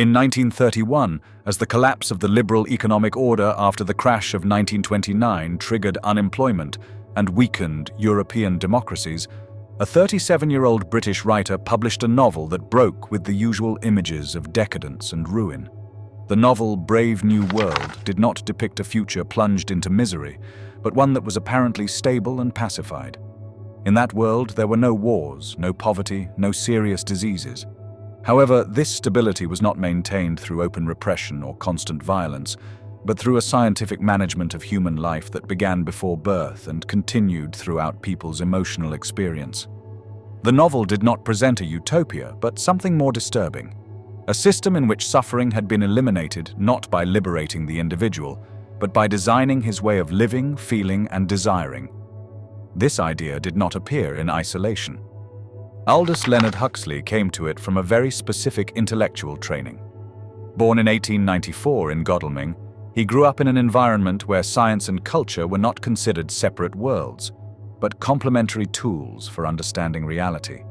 In 1931, as the collapse of the liberal economic order after the crash of 1929 triggered unemployment and weakened European democracies, a 37-year-old British writer published a novel that broke with the usual images of decadence and ruin. The novel Brave New World did not depict a future plunged into misery, but one that was apparently stable and pacified. In that world, there were no wars, no poverty, no serious diseases. However, this stability was not maintained through open repression or constant violence, but through a scientific management of human life that began before birth and continued throughout people's emotional experience. The novel did not present a utopia, but something more disturbing. A system in which suffering had been eliminated not by liberating the individual, but by designing his way of living, feeling, and desiring. This idea did not appear in isolation. Aldous Huxley came to it from a very specific intellectual training. Born in 1894 in Godalming, he grew up in an environment where science and culture were not considered separate worlds, but complementary tools for understanding reality.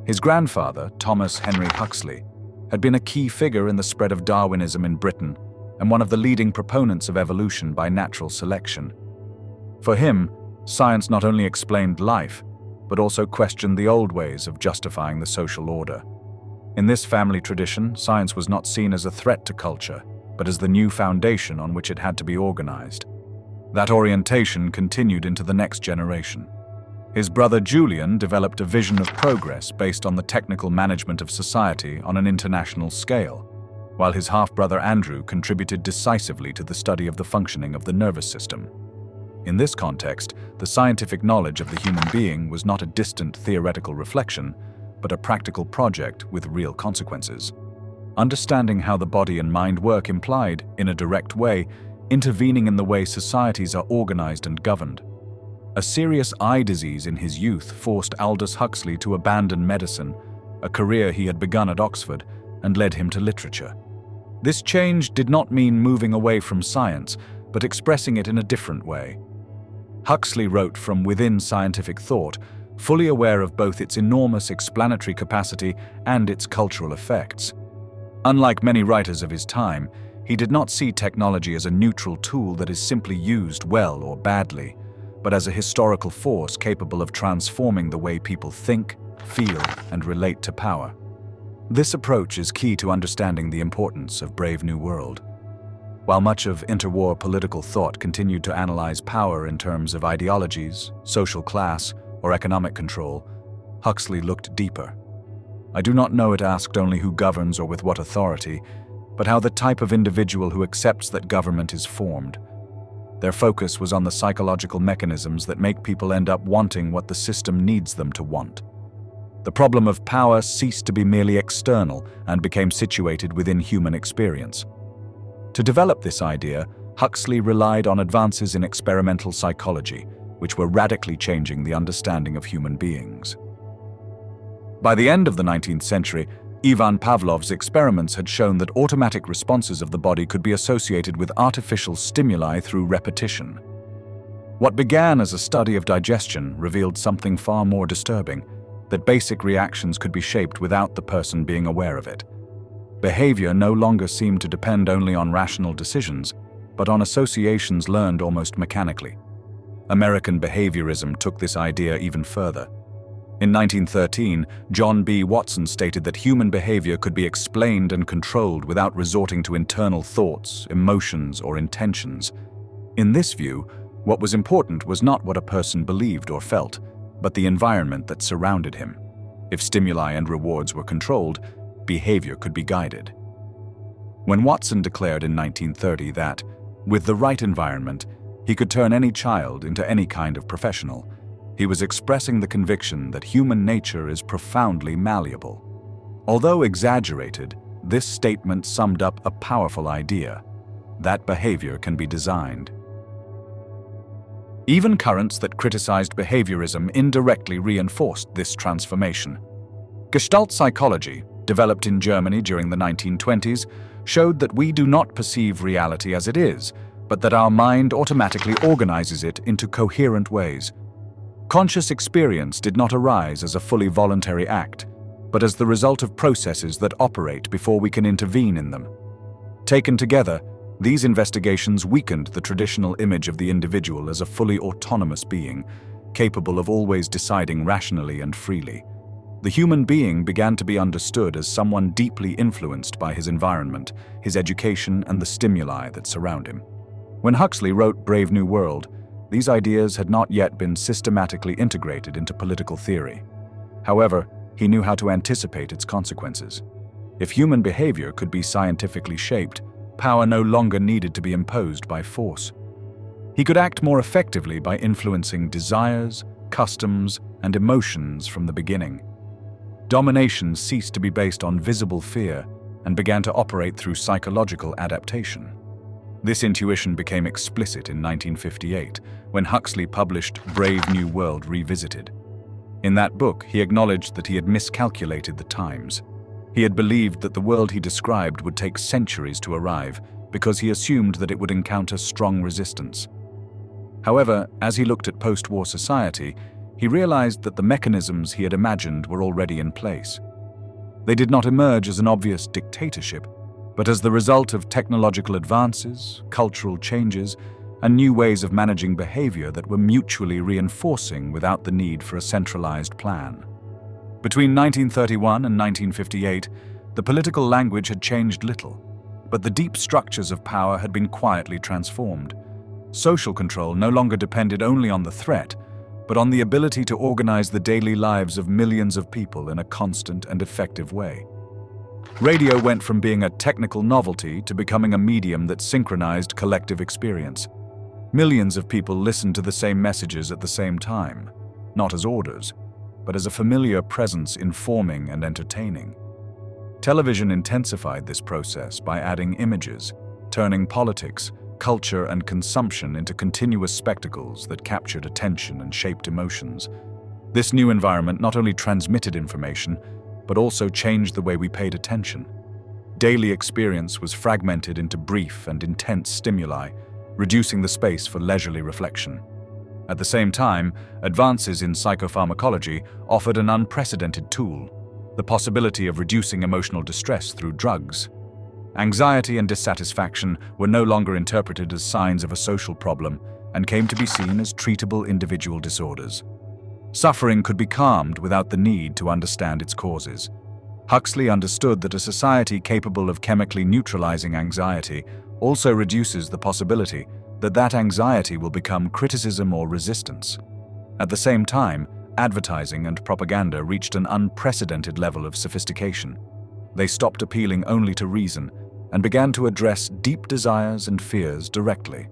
His grandfather, Thomas Henry Huxley, had been a key figure in the spread of Darwinism in Britain and one of the leading proponents of evolution by natural selection. For him, science not only explained life, but also questioned the old ways of justifying the social order. In this family tradition, science was not seen as a threat to culture, but as the new foundation on which it had to be organized. That orientation continued into the next generation. His brother Julian developed a vision of progress based on the technical management of society on an international scale, while his half-brother Andrew contributed decisively to the study of the functioning of the nervous system. In this context, the scientific knowledge of the human being was not a distant theoretical reflection, but a practical project with real consequences. Understanding how the body and mind work implied, in a direct way, intervening in the way societies are organized and governed. A serious eye disease in his youth forced Aldous Huxley to abandon medicine, a career he had begun at Oxford, and led him to literature. This change did not mean moving away from science, but expressing it in a different way. Huxley wrote from within scientific thought, fully aware of both its enormous explanatory capacity and its cultural effects. Unlike many writers of his time, he did not see technology as a neutral tool that is simply used well or badly, but as a historical force capable of transforming the way people think, feel, and relate to power. This approach is key to understanding the importance of Brave New World. While much of interwar political thought continued to analyze power in terms of ideologies, social class, or economic control, Huxley looked deeper. I do not know it asked only who governs or with what authority, but how the type of individual who accepts that government is formed. Their focus was on the psychological mechanisms that make people end up wanting what the system needs them to want. The problem of power ceased to be merely external and became situated within human experience. To develop this idea, Huxley relied on advances in experimental psychology, which were radically changing the understanding of human beings. By the end of the 19th century, Ivan Pavlov's experiments had shown that automatic responses of the body could be associated with artificial stimuli through repetition. What began as a study of digestion revealed something far more disturbing, that basic reactions could be shaped without the person being aware of it. Behavior no longer seemed to depend only on rational decisions, but on associations learned almost mechanically. American behaviorism took this idea even further. In 1913, John B. Watson stated that human behavior could be explained and controlled without resorting to internal thoughts, emotions, or intentions. In this view, what was important was not what a person believed or felt, but the environment that surrounded him. If stimuli and rewards were controlled, behavior could be guided. When Watson declared in 1930 that, with the right environment, he could turn any child into any kind of professional, he was expressing the conviction that human nature is profoundly malleable. Although exaggerated, this statement summed up a powerful idea: that behavior can be designed. Even currents that criticized behaviorism indirectly reinforced this transformation. Gestalt psychology, developed in Germany during the 1920s, showed that we do not perceive reality as it is, but that our mind automatically organizes it into coherent ways. Conscious experience did not arise as a fully voluntary act, but as the result of processes that operate before we can intervene in them. Taken together, these investigations weakened the traditional image of the individual as a fully autonomous being, capable of always deciding rationally and freely. The human being began to be understood as someone deeply influenced by his environment, his education, and the stimuli that surround him. When Huxley wrote Brave New World, these ideas had not yet been systematically integrated into political theory. However, he knew how to anticipate its consequences. If human behavior could be scientifically shaped, power no longer needed to be imposed by force. He could act more effectively by influencing desires, customs, and emotions from the beginning. Domination ceased to be based on visible fear and began to operate through psychological adaptation. This intuition became explicit in 1958, when Huxley published Brave New World Revisited. In that book, he acknowledged that he had miscalculated the times. He had believed that the world he described would take centuries to arrive because he assumed that it would encounter strong resistance. However, as he looked at post-war society, he realized that the mechanisms he had imagined were already in place. They did not emerge as an obvious dictatorship, but as the result of technological advances, cultural changes, and new ways of managing behavior that were mutually reinforcing without the need for a centralized plan. Between 1931 and 1958, the political language had changed little, but the deep structures of power had been quietly transformed. Social control no longer depended only on the threat, but on the ability to organize the daily lives of millions of people in a constant and effective way. Radio went from being a technical novelty to becoming a medium that synchronized collective experience. Millions of people listened to the same messages at the same time, not as orders, but as a familiar presence informing and entertaining. Television intensified this process by adding images, turning politics, culture, and consumption into continuous spectacles that captured attention and shaped emotions. This new environment not only transmitted information, but also changed the way we paid attention. Daily experience was fragmented into brief and intense stimuli, reducing the space for leisurely reflection. At the same time, advances in psychopharmacology offered an unprecedented tool: the possibility of reducing emotional distress through drugs. Anxiety and dissatisfaction were no longer interpreted as signs of a social problem and came to be seen as treatable individual disorders. Suffering could be calmed without the need to understand its causes. Huxley understood that a society capable of chemically neutralizing anxiety also reduces the possibility that anxiety will become criticism or resistance. At the same time, advertising and propaganda reached an unprecedented level of sophistication. They stopped appealing only to reason and began to address deep desires and fears directly.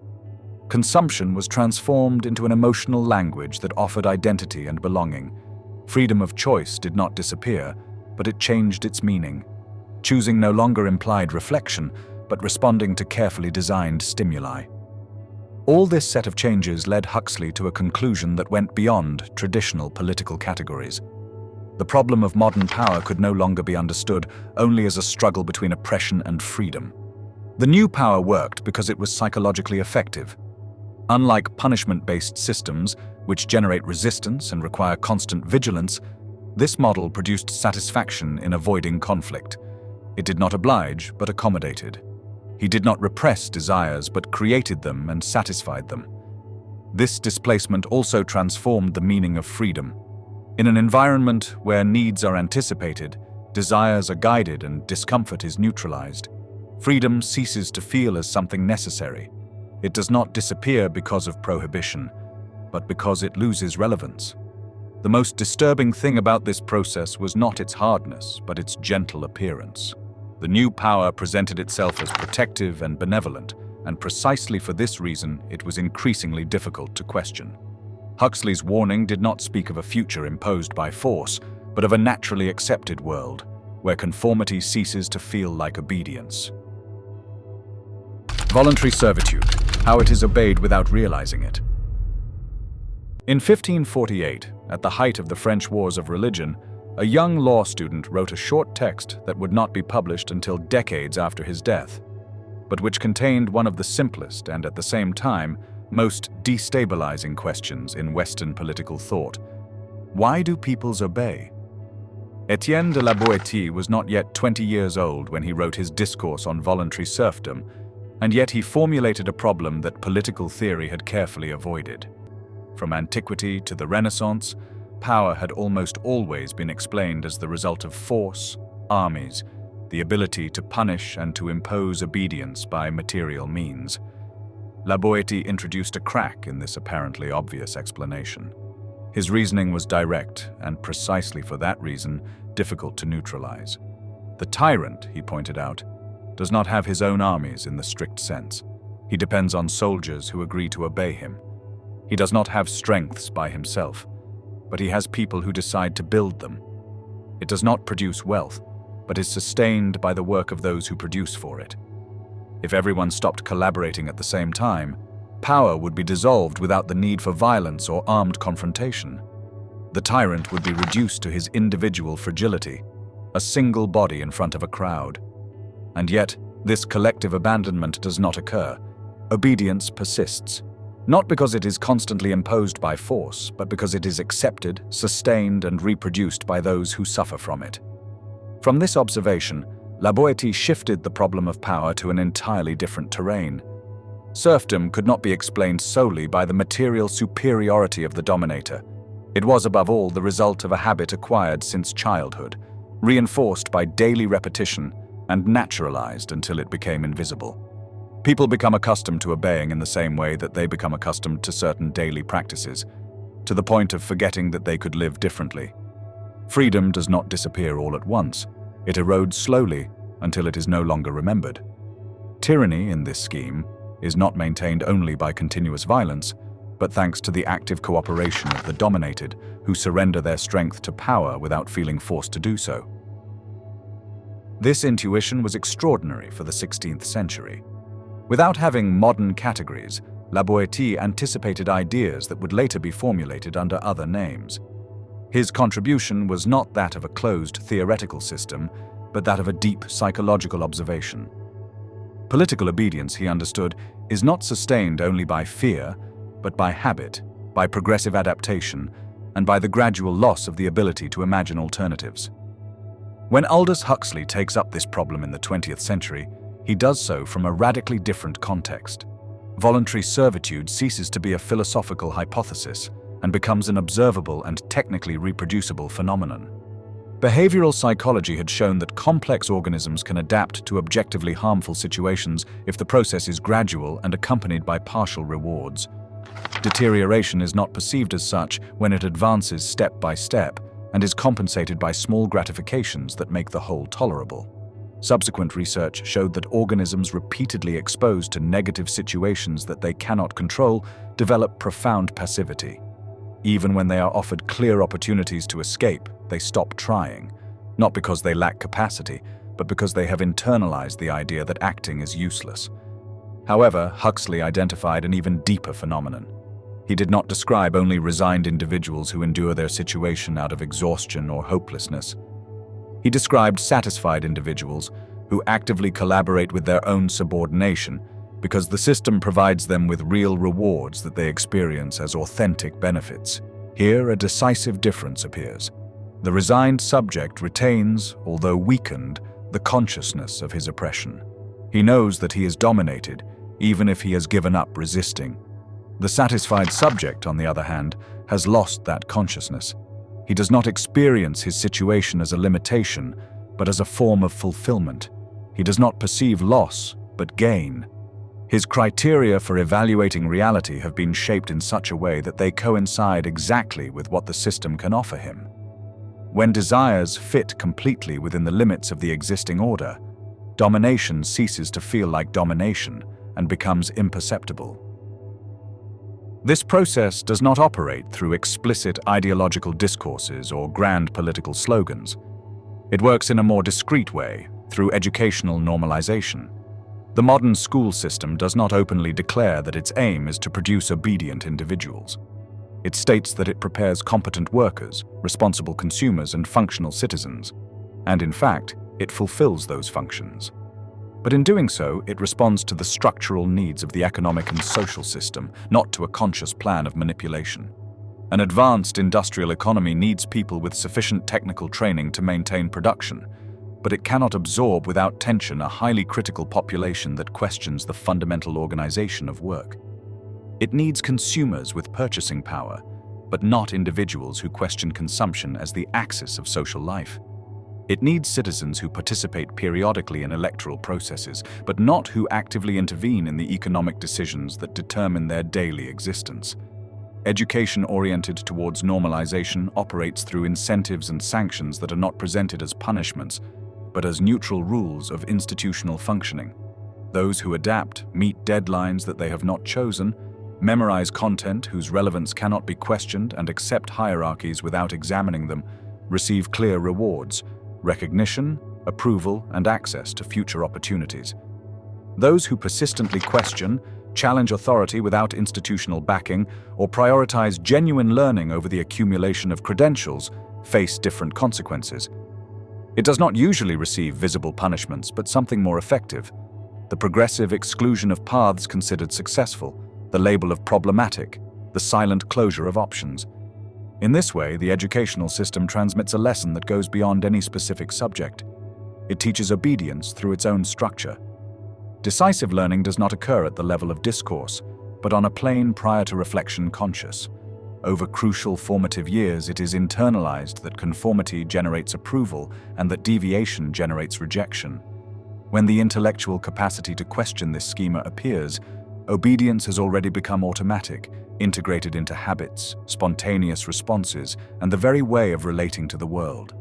Consumption was transformed into an emotional language that offered identity and belonging. Freedom of choice did not disappear, but it changed its meaning. Choosing no longer implied reflection, but responding to carefully designed stimuli. All this set of changes led Huxley to a conclusion that went beyond traditional political categories. The problem of modern power could no longer be understood only as a struggle between oppression and freedom. The new power worked because it was psychologically effective. Unlike punishment-based systems, which generate resistance and require constant vigilance, this model produced satisfaction in avoiding conflict. It did not oblige, but accommodated. He did not repress desires, but created them and satisfied them. This displacement also transformed the meaning of freedom. In an environment where needs are anticipated, desires are guided, and discomfort is neutralized, freedom ceases to feel as something necessary. It does not disappear because of prohibition, but because it loses relevance. The most disturbing thing about this process was not its hardness, but its gentle appearance. The new power presented itself as protective and benevolent, and precisely for this reason, it was increasingly difficult to question. Huxley's warning did not speak of a future imposed by force, but of a naturally accepted world, where conformity ceases to feel like obedience. Voluntary servitude, how it is obeyed without realizing it. In 1548, at the height of the French Wars of Religion, a young law student wrote a short text that would not be published until decades after his death, but which contained one of the simplest and, at the same time, most destabilizing questions in Western political thought. Why do peoples obey? Étienne de La Boétie was not yet 20 years old when he wrote his discourse on voluntary serfdom, and yet he formulated a problem that political theory had carefully avoided. From antiquity to the Renaissance, power had almost always been explained as the result of force, armies, the ability to punish and to impose obedience by material means. La Boétie introduced a crack in this apparently obvious explanation. His reasoning was direct, and precisely for that reason, difficult to neutralize. The tyrant, he pointed out, does not have his own armies in the strict sense. He depends on soldiers who agree to obey him. He does not have strengths by himself, but he has people who decide to build them. It does not produce wealth, but is sustained by the work of those who produce for it. If everyone stopped collaborating at the same time, power would be dissolved without the need for violence or armed confrontation. The tyrant would be reduced to his individual fragility, a single body in front of a crowd. And yet, this collective abandonment does not occur. Obedience persists, not because it is constantly imposed by force, but because it is accepted, sustained, and reproduced by those who suffer from it. From this observation, La Boétie shifted the problem of power to an entirely different terrain. Serfdom could not be explained solely by the material superiority of the dominator. It was above all the result of a habit acquired since childhood, reinforced by daily repetition and naturalized until it became invisible. People become accustomed to obeying in the same way that they become accustomed to certain daily practices, to the point of forgetting that they could live differently. Freedom does not disappear all at once. It erodes slowly until it is no longer remembered. Tyranny, in this scheme, is not maintained only by continuous violence, but thanks to the active cooperation of the dominated, who surrender their strength to power without feeling forced to do so. This intuition was extraordinary for the 16th century. Without having modern categories, La Boétie anticipated ideas that would later be formulated under other names. His contribution was not that of a closed theoretical system, but that of a deep psychological observation. Political obedience, he understood, is not sustained only by fear, but by habit, by progressive adaptation, and by the gradual loss of the ability to imagine alternatives. When Aldous Huxley takes up this problem in the 20th century, he does so from a radically different context. Voluntary servitude ceases to be a philosophical hypothesis and becomes an observable and technically reproducible phenomenon. Behavioral psychology had shown that complex organisms can adapt to objectively harmful situations if the process is gradual and accompanied by partial rewards. Deterioration is not perceived as such when it advances step by step and is compensated by small gratifications that make the whole tolerable. Subsequent research showed that organisms repeatedly exposed to negative situations that they cannot control develop profound passivity. Even when they are offered clear opportunities to escape, they stop trying, not because they lack capacity, but because they have internalized the idea that acting is useless. However, Huxley identified an even deeper phenomenon. He did not describe only resigned individuals who endure their situation out of exhaustion or hopelessness. He described satisfied individuals who actively collaborate with their own subordination because the system provides them with real rewards that they experience as authentic benefits. Here, a decisive difference appears. The resigned subject retains, although weakened, the consciousness of his oppression. He knows that he is dominated, even if he has given up resisting. The satisfied subject, on the other hand, has lost that consciousness. He does not experience his situation as a limitation, but as a form of fulfillment. He does not perceive loss, but gain. His criteria for evaluating reality have been shaped in such a way that they coincide exactly with what the system can offer him. When desires fit completely within the limits of the existing order, domination ceases to feel like domination and becomes imperceptible. This process does not operate through explicit ideological discourses or grand political slogans. It works in a more discreet way, through educational normalization. The modern school system does not openly declare that its aim is to produce obedient individuals. It states that it prepares competent workers, responsible consumers, and functional citizens. And in fact, it fulfills those functions. But in doing so, it responds to the structural needs of the economic and social system, not to a conscious plan of manipulation. An advanced industrial economy needs people with sufficient technical training to maintain production, but it cannot absorb without tension a highly critical population that questions the fundamental organization of work. It needs consumers with purchasing power, but not individuals who question consumption as the axis of social life. It needs citizens who participate periodically in electoral processes, but not who actively intervene in the economic decisions that determine their daily existence. Education oriented towards normalization operates through incentives and sanctions that are not presented as punishments, but as neutral rules of institutional functioning. Those who adapt, meet deadlines that they have not chosen, memorize content whose relevance cannot be questioned, and accept hierarchies without examining them, receive clear rewards, recognition, approval, and access to future opportunities. Those who persistently question, challenge authority without institutional backing, or prioritize genuine learning over the accumulation of credentials face different consequences. It does not usually receive visible punishments, but something more effective: the progressive exclusion of paths considered successful, the label of problematic, the silent closure of options. In this way, the educational system transmits a lesson that goes beyond any specific subject. It teaches obedience through its own structure. Decisive learning does not occur at the level of discourse, but on a plane prior to reflection conscious. Over crucial formative years, it is internalized that conformity generates approval and that deviation generates rejection. When the intellectual capacity to question this schema appears, obedience has already become automatic, integrated into habits, spontaneous responses, and the very way of relating to the world.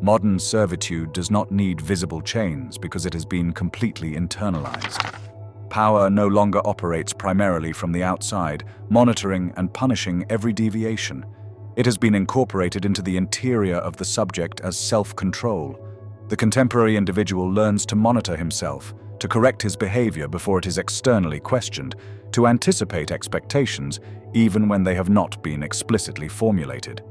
Modern servitude does not need visible chains because it has been completely internalized. Power no longer operates primarily from the outside, monitoring and punishing every deviation. It has been incorporated into the interior of the subject as self-control. The contemporary individual learns to monitor himself, to correct his behavior before it is externally questioned, to anticipate expectations even when they have not been explicitly formulated.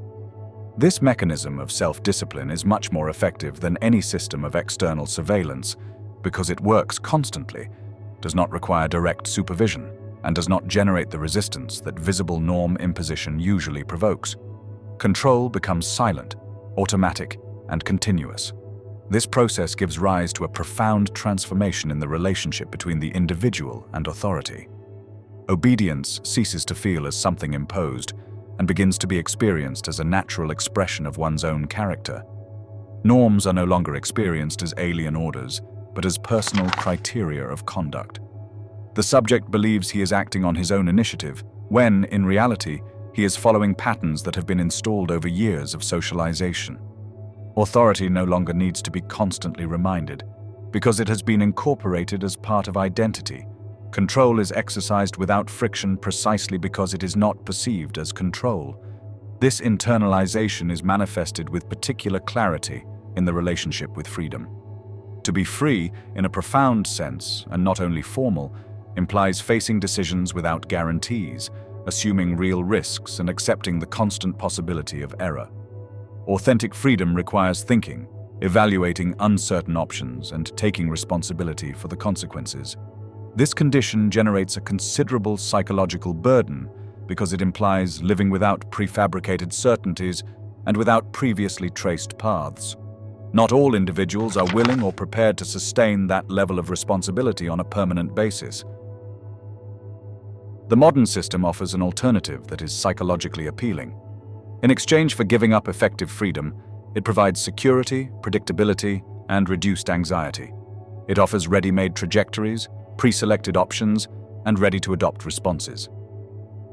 This mechanism of self-discipline is much more effective than any system of external surveillance because it works constantly, does not require direct supervision, and does not generate the resistance that visible norm imposition usually provokes. Control becomes silent, automatic, and continuous. This process gives rise to a profound transformation in the relationship between the individual and authority. Obedience ceases to feel as something imposed and begins to be experienced as a natural expression of one's own character. Norms are no longer experienced as alien orders, but as personal criteria of conduct. The subject believes he is acting on his own initiative, when, in reality, he is following patterns that have been installed over years of socialization. Authority no longer needs to be constantly reminded, because it has been incorporated as part of identity. Control is exercised without friction precisely because it is not perceived as control. This internalization is manifested with particular clarity in the relationship with freedom. To be free, in a profound sense, and not only formal, implies facing decisions without guarantees, assuming real risks and accepting the constant possibility of error. Authentic freedom requires thinking, evaluating uncertain options, and taking responsibility for the consequences. This condition generates a considerable psychological burden because it implies living without prefabricated certainties and without previously traced paths. Not all individuals are willing or prepared to sustain that level of responsibility on a permanent basis. The modern system offers an alternative that is psychologically appealing. In exchange for giving up effective freedom, it provides security, predictability, and reduced anxiety. It offers ready-made trajectories, pre-selected options, and ready-to-adopt responses.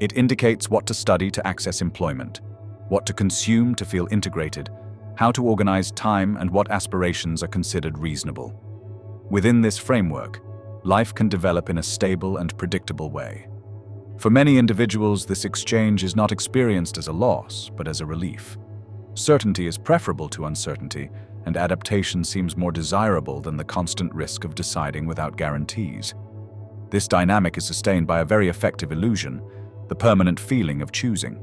It indicates what to study to access employment, what to consume to feel integrated, how to organize time, and what aspirations are considered reasonable. Within this framework, life can develop in a stable and predictable way. For many individuals, this exchange is not experienced as a loss, but as a relief. Certainty is preferable to uncertainty, and adaptation seems more desirable than the constant risk of deciding without guarantees. This dynamic is sustained by a very effective illusion, the permanent feeling of choosing.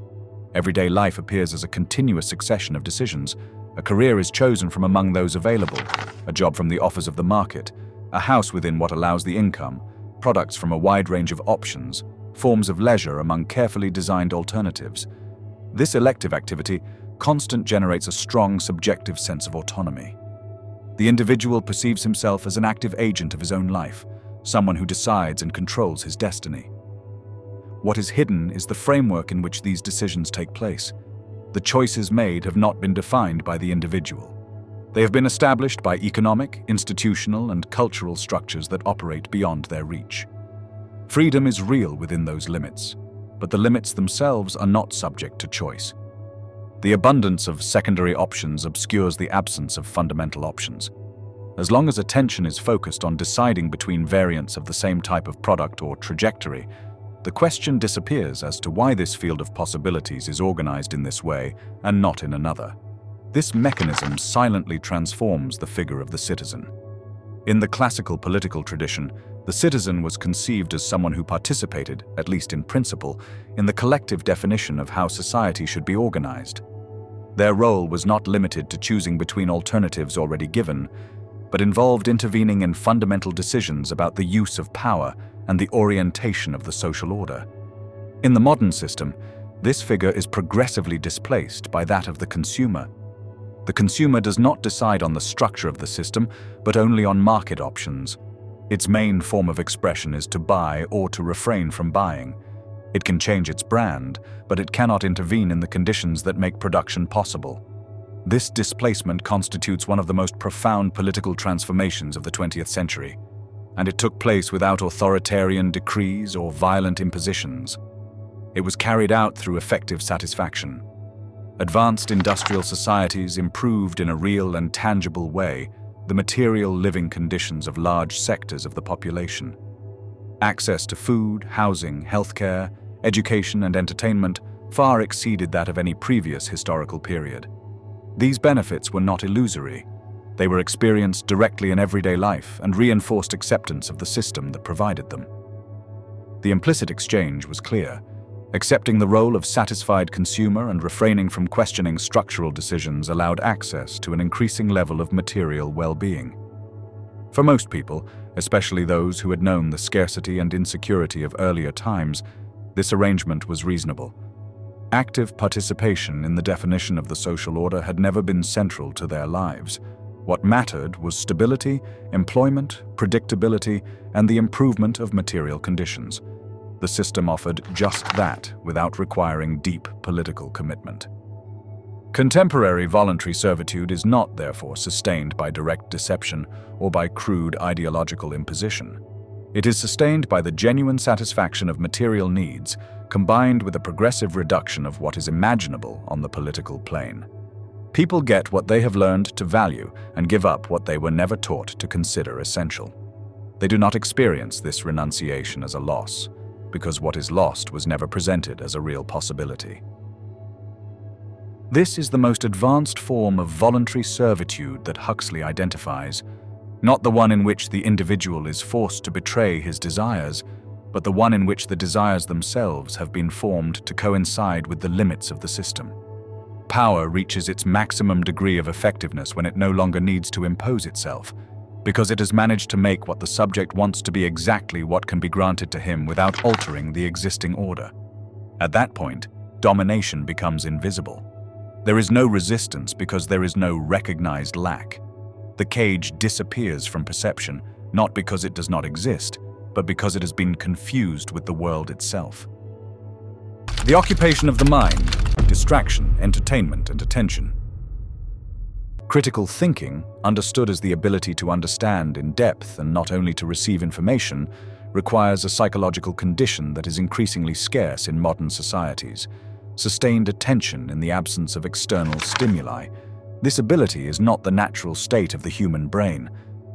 Everyday life appears as a continuous succession of decisions. A career is chosen from among those available, a job from the offers of the market, a house within what allows the income, products from a wide range of options, forms of leisure among carefully designed alternatives. This elective activity constant generates a strong subjective sense of autonomy. The individual perceives himself as an active agent of his own life, someone who decides and controls his destiny. What is hidden is the framework in which these decisions take place. The choices made have not been defined by the individual. They have been established by economic, institutional, and cultural structures that operate beyond their reach. Freedom is real within those limits, but the limits themselves are not subject to choice. The abundance of secondary options obscures the absence of fundamental options. As long as attention is focused on deciding between variants of the same type of product or trajectory, the question disappears as to why this field of possibilities is organized in this way and not in another. This mechanism silently transforms the figure of the citizen. In the classical political tradition, the citizen was conceived as someone who participated, at least in principle, in the collective definition of how society should be organized. Their role was not limited to choosing between alternatives already given, but involved intervening in fundamental decisions about the use of power and the orientation of the social order. In the modern system, this figure is progressively displaced by that of the consumer. The consumer does not decide on the structure of the system, but only on market options. Its main form of expression is to buy or to refrain from buying. It can change its brand, but it cannot intervene in the conditions that make production possible. This displacement constitutes one of the most profound political transformations of the 20th century, and it took place without authoritarian decrees or violent impositions. It was carried out through effective satisfaction. Advanced industrial societies improved in a real and tangible way the material living conditions of large sectors of the population. Access to food, housing, healthcare, education, and entertainment far exceeded that of any previous historical period. These benefits were not illusory. They were experienced directly in everyday life and reinforced acceptance of the system that provided them. The implicit exchange was clear. Accepting the role of satisfied consumer and refraining from questioning structural decisions allowed access to an increasing level of material well-being. For most people, especially those who had known the scarcity and insecurity of earlier times, this arrangement was reasonable. Active participation in the definition of the social order had never been central to their lives. What mattered was stability, employment, predictability, and the improvement of material conditions. The system offered just that without requiring deep political commitment. Contemporary voluntary servitude is not, therefore, sustained by direct deception or by crude ideological imposition. It is sustained by the genuine satisfaction of material needs, combined with a progressive reduction of what is imaginable on the political plane. People get what they have learned to value and give up what they were never taught to consider essential. They do not experience this renunciation as a loss, because what is lost was never presented as a real possibility. This is the most advanced form of voluntary servitude that Huxley identifies, not the one in which the individual is forced to betray his desires, but the one in which the desires themselves have been formed to coincide with the limits of the system. Power reaches its maximum degree of effectiveness when it no longer needs to impose itself, because it has managed to make what the subject wants to be exactly what can be granted to him without altering the existing order. At that point, domination becomes invisible. There is no resistance because there is no recognized lack. The cage disappears from perception, not because it does not exist, but because it has been confused with the world itself. The occupation of the mind, distraction, entertainment, and attention. Critical thinking, understood as the ability to understand in depth and not only to receive information, requires a psychological condition that is increasingly scarce in modern societies: sustained attention in the absence of external stimuli. This ability is not the natural state of the human brain.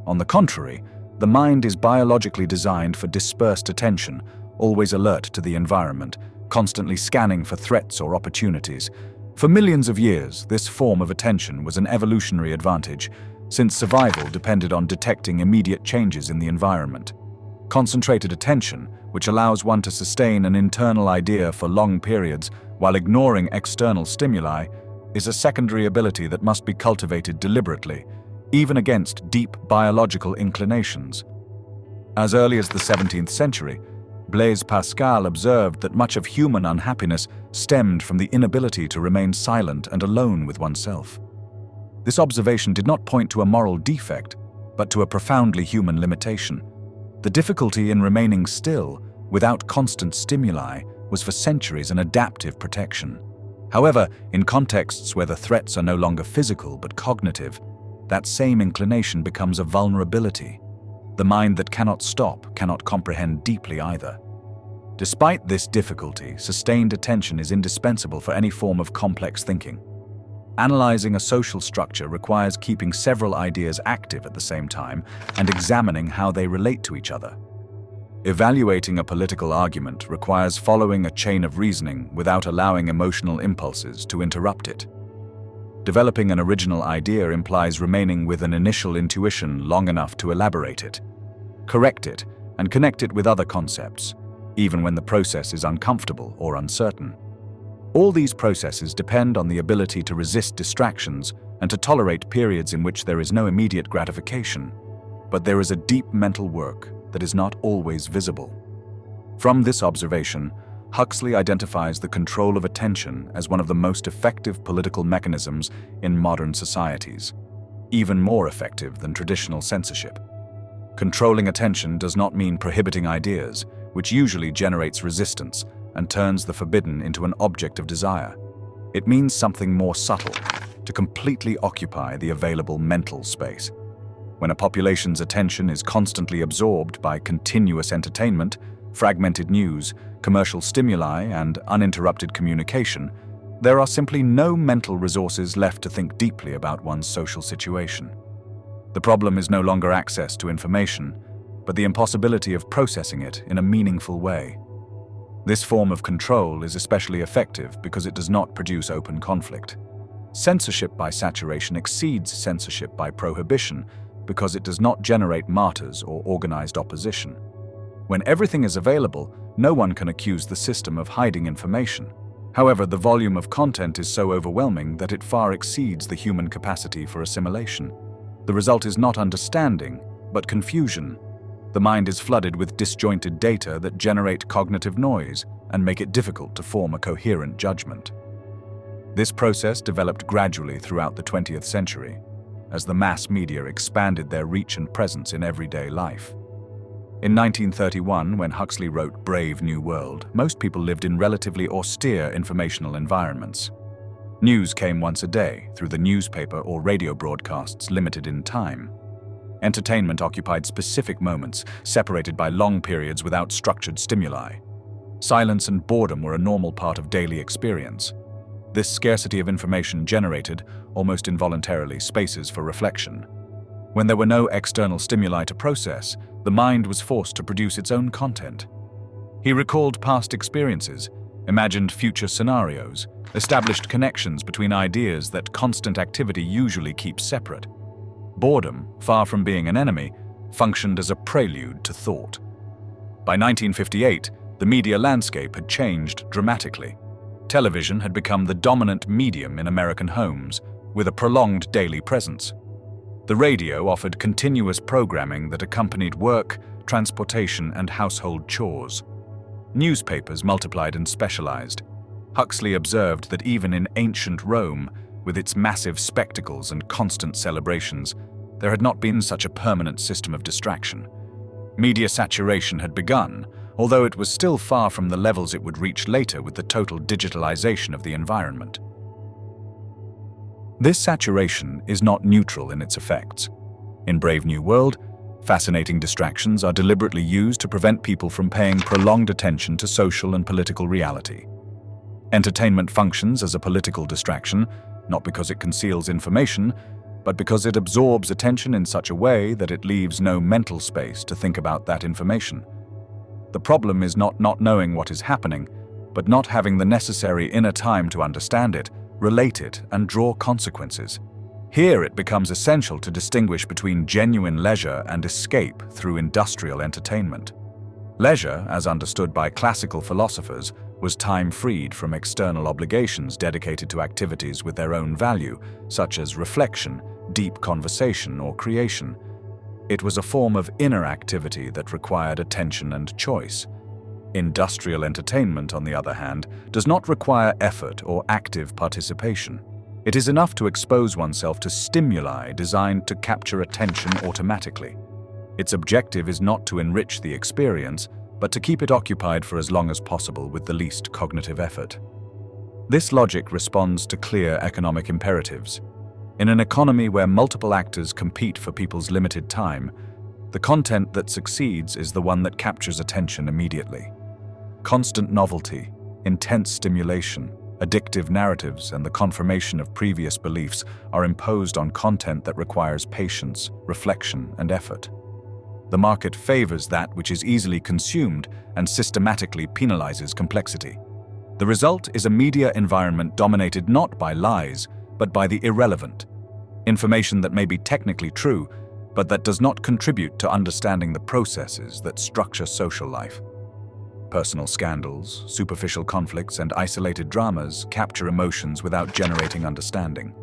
On the contrary, the mind is biologically designed for dispersed attention, always alert to the environment, constantly scanning for threats or opportunities. For millions of years, this form of attention was an evolutionary advantage, since survival depended on detecting immediate changes in the environment. Concentrated attention, which allows one to sustain an internal idea for long periods while ignoring external stimuli, is a secondary ability that must be cultivated deliberately, even against deep biological inclinations. As early as the 17th century, Blaise Pascal observed that much of human unhappiness stemmed from the inability to remain silent and alone with oneself. This observation did not point to a moral defect, but to a profoundly human limitation. The difficulty in remaining still, without constant stimuli, was for centuries an adaptive protection. However, in contexts where the threats are no longer physical but cognitive, that same inclination becomes a vulnerability. The mind that cannot stop cannot comprehend deeply either. Despite this difficulty, sustained attention is indispensable for any form of complex thinking. Analyzing a social structure requires keeping several ideas active at the same time and examining how they relate to each other. Evaluating a political argument requires following a chain of reasoning without allowing emotional impulses to interrupt it. Developing an original idea implies remaining with an initial intuition long enough to elaborate it, correct it, and connect it with other concepts, even when the process is uncomfortable or uncertain. All these processes depend on the ability to resist distractions and to tolerate periods in which there is no immediate gratification, but there is a deep mental work that is not always visible. From this observation, Huxley identifies the control of attention as one of the most effective political mechanisms in modern societies, even more effective than traditional censorship. Controlling attention does not mean prohibiting ideas, which usually generates resistance and turns the forbidden into an object of desire. It means something more subtle, to completely occupy the available mental space. When a population's attention is constantly absorbed by continuous entertainment, fragmented news, commercial stimuli, and uninterrupted communication, there are simply no mental resources left to think deeply about one's social situation. The problem is no longer access to information, but the impossibility of processing it in a meaningful way. This form of control is especially effective because it does not produce open conflict. Censorship by saturation exceeds censorship by prohibition because it does not generate martyrs or organized opposition. When everything is available, no one can accuse the system of hiding information. However, the volume of content is so overwhelming that it far exceeds the human capacity for assimilation. The result is not understanding, but confusion. The mind is flooded with disjointed data that generate cognitive noise and make it difficult to form a coherent judgment. This process developed gradually throughout the 20th century, as the mass media expanded their reach and presence in everyday life. In 1931, when Huxley wrote Brave New World, most people lived in relatively austere informational environments. News came once a day through the newspaper or radio broadcasts limited in time. Entertainment occupied specific moments, separated by long periods without structured stimuli. Silence and boredom were a normal part of daily experience. This scarcity of information generated, almost involuntarily, spaces for reflection. When there were no external stimuli to process, the mind was forced to produce its own content. He recalled past experiences, imagined future scenarios, established connections between ideas that constant activity usually keeps separate. Boredom, far from being an enemy, functioned as a prelude to thought. By 1958, the media landscape had changed dramatically. Television had become the dominant medium in American homes, with a prolonged daily presence. The radio offered continuous programming that accompanied work, transportation, and household chores. Newspapers multiplied and specialized. Huxley observed that even in ancient Rome, with its massive spectacles and constant celebrations, there had not been such a permanent system of distraction. Media saturation had begun, although it was still far from the levels it would reach later with the total digitalization of the environment. This saturation is not neutral in its effects. In Brave New World, fascinating distractions are deliberately used to prevent people from paying prolonged attention to social and political reality. Entertainment functions as a political distraction, not because it conceals information, but because it absorbs attention in such a way that it leaves no mental space to think about that information. The problem is not knowing what is happening, but not having the necessary inner time to understand it, relate it, and draw consequences. Here it becomes essential to distinguish between genuine leisure and escape through industrial entertainment. Leisure, as understood by classical philosophers, was time freed from external obligations dedicated to activities with their own value, such as reflection, deep conversation, or creation. It was a form of inner activity that required attention and choice. Industrial entertainment, on the other hand, does not require effort or active participation. It is enough to expose oneself to stimuli designed to capture attention automatically. Its objective is not to enrich the experience, but to keep it occupied for as long as possible with the least cognitive effort. This logic responds to clear economic imperatives. In an economy where multiple actors compete for people's limited time, the content that succeeds is the one that captures attention immediately. Constant novelty, intense stimulation, addictive narratives, and the confirmation of previous beliefs are imposed on content that requires patience, reflection, and effort. The market favors that which is easily consumed and systematically penalizes complexity. The result is a media environment dominated not by lies, but by the irrelevant. Information that may be technically true, but that does not contribute to understanding the processes that structure social life. Personal scandals, superficial conflicts, and isolated dramas capture emotions without generating understanding.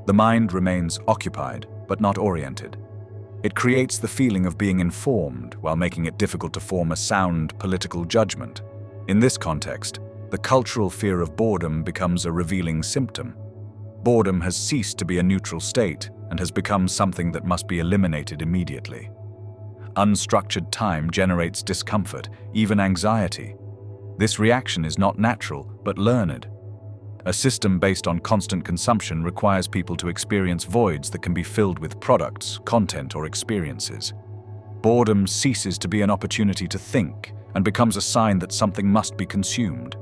The mind remains occupied, but not oriented. It creates the feeling of being informed while making it difficult to form a sound political judgment. In this context, the cultural fear of boredom becomes a revealing symptom. Boredom has ceased to be a neutral state and has become something that must be eliminated immediately. Unstructured time generates discomfort, even anxiety. This reaction is not natural, but learned. A system based on constant consumption requires people to experience voids that can be filled with products, content, or experiences. Boredom ceases to be an opportunity to think and becomes a sign that something must be consumed.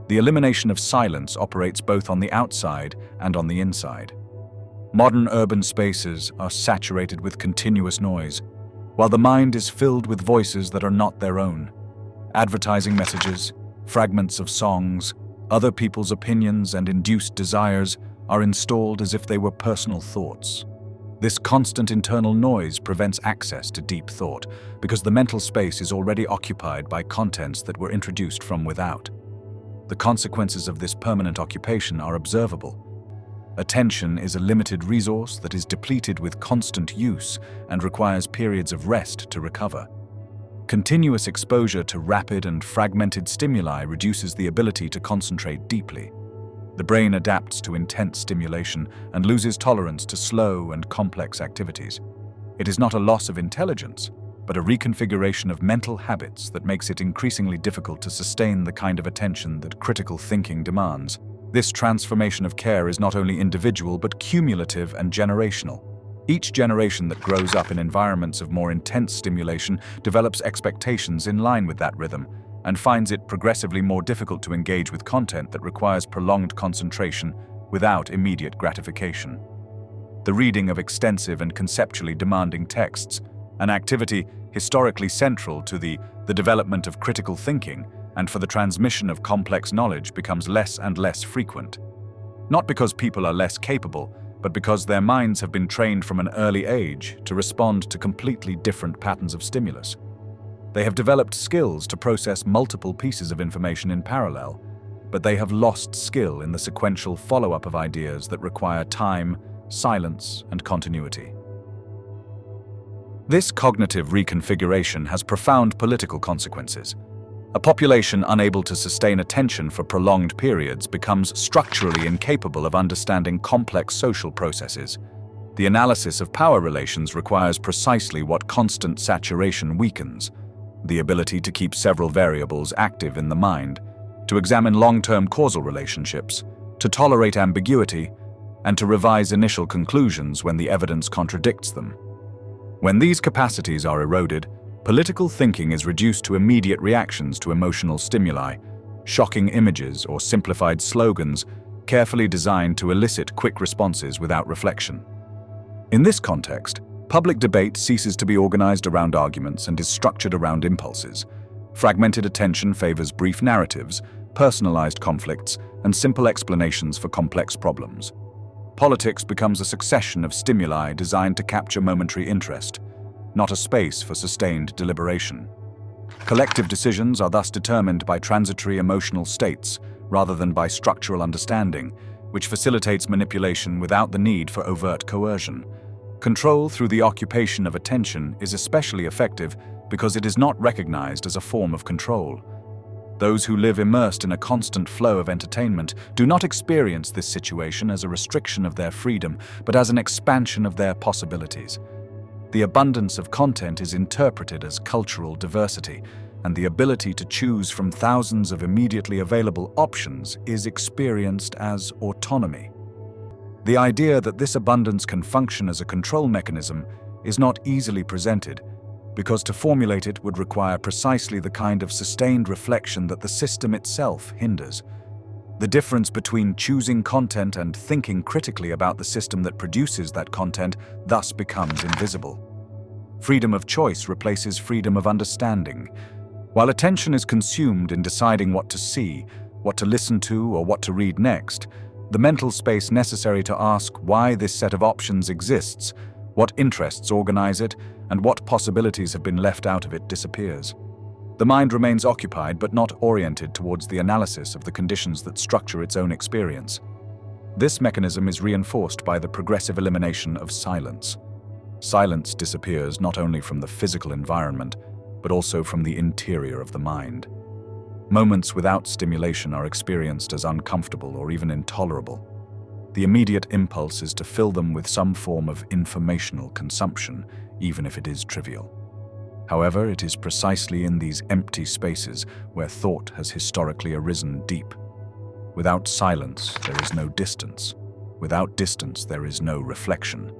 The elimination of silence operates both on the outside and on the inside. Modern urban spaces are saturated with continuous noise, while the mind is filled with voices that are not their own. Advertising messages, fragments of songs, other people's opinions, and induced desires are installed as if they were personal thoughts. This constant internal noise prevents access to deep thought because the mental space is already occupied by contents that were introduced from without. The consequences of this permanent occupation are observable. Attention is a limited resource that is depleted with constant use and requires periods of rest to recover. Continuous exposure to rapid and fragmented stimuli reduces the ability to concentrate deeply. The brain adapts to intense stimulation and loses tolerance to slow and complex activities. It is not a loss of intelligence, but a reconfiguration of mental habits that makes it increasingly difficult to sustain the kind of attention that critical thinking demands. This transformation of care is not only individual but cumulative and generational. Each generation that grows up in environments of more intense stimulation develops expectations in line with that rhythm and finds it progressively more difficult to engage with content that requires prolonged concentration without immediate gratification. The reading of extensive and conceptually demanding texts, an activity historically central to the development of critical thinking and for the transmission of complex knowledge, becomes less and less frequent. Not because people are less capable, but because their minds have been trained from an early age to respond to completely different patterns of stimulus. They have developed skills to process multiple pieces of information in parallel, but they have lost skill in the sequential follow-up of ideas that require time, silence, and continuity. This cognitive reconfiguration has profound political consequences. A population unable to sustain attention for prolonged periods becomes structurally incapable of understanding complex social processes. The analysis of power relations requires precisely what constant saturation weakens: the ability to keep several variables active in the mind, to examine long-term causal relationships, to tolerate ambiguity, and to revise initial conclusions when the evidence contradicts them. When these capacities are eroded, political thinking is reduced to immediate reactions to emotional stimuli, shocking images or simplified slogans carefully designed to elicit quick responses without reflection. In this context, public debate ceases to be organized around arguments and is structured around impulses. Fragmented attention favors brief narratives, personalized conflicts, and simple explanations for complex problems. Politics becomes a succession of stimuli designed to capture momentary interest, not a space for sustained deliberation. Collective decisions are thus determined by transitory emotional states rather than by structural understanding, which facilitates manipulation without the need for overt coercion. Control through the occupation of attention is especially effective because it is not recognized as a form of control, Those who live immersed in a constant flow of entertainment do not experience this situation as a restriction of their freedom, but as an expansion of their possibilities. The abundance of content is interpreted as cultural diversity, and the ability to choose from thousands of immediately available options is experienced as autonomy. The idea that this abundance can function as a control mechanism is not easily presented, because to formulate it would require precisely the kind of sustained reflection that the system itself hinders. The difference between choosing content and thinking critically about the system that produces that content thus becomes invisible. Freedom of choice replaces freedom of understanding. While attention is consumed in deciding what to see, what to listen to, or what to read next, the mental space necessary to ask why this set of options exists, what interests organize it, and what possibilities have been left out of it disappears. The mind remains occupied but not oriented towards the analysis of the conditions that structure its own experience. This mechanism is reinforced by the progressive elimination of silence. Silence disappears not only from the physical environment, but also from the interior of the mind. Moments without stimulation are experienced as uncomfortable or even intolerable. The immediate impulse is to fill them with some form of informational consumption, even if it is trivial. However, it is precisely in these empty spaces where thought has historically arisen deep. Without silence, there is no distance. Without distance, there is no reflection.